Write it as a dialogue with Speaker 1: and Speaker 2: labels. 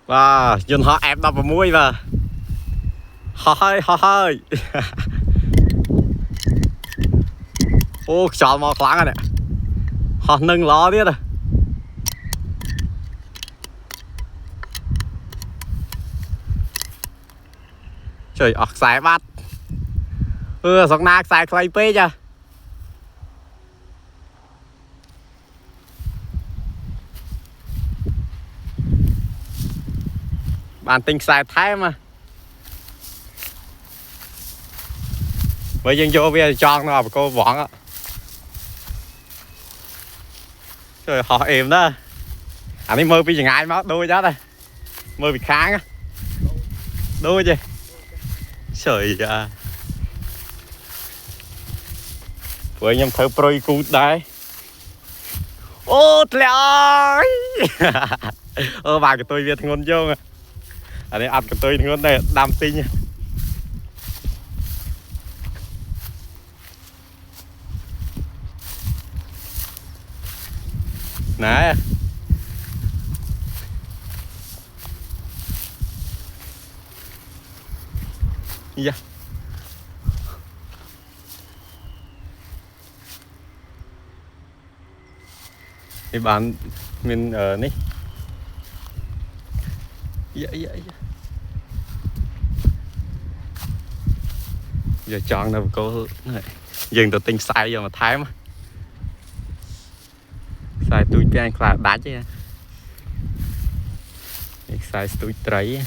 Speaker 1: và dân họ ép đập vào mũi và hơi ô chọn mò láng này họ nâng ló biết rồi trời ọc xài bắt sọc nạc xài clay pê nha bạn tình xài thái mà với dân vô bây giờ tròn nó vào cô vọn á trời họ êm đó anh ấy mơ bây giờ ngại máu đôi chết rồi mơ bị kháng á đôi chứ trời à với anh em thơ proi cút đấy ô trời ơi bà của tôi việt ngon vô mà anh ấy ăn của tôi ngon này đam tinh nha nè dạ thì bạn mình ở đây dạ giờ chọn đâu cô dừng từ tinh sai giờ mà thái mà sai tôi trang là đá chứ sai tôi trấy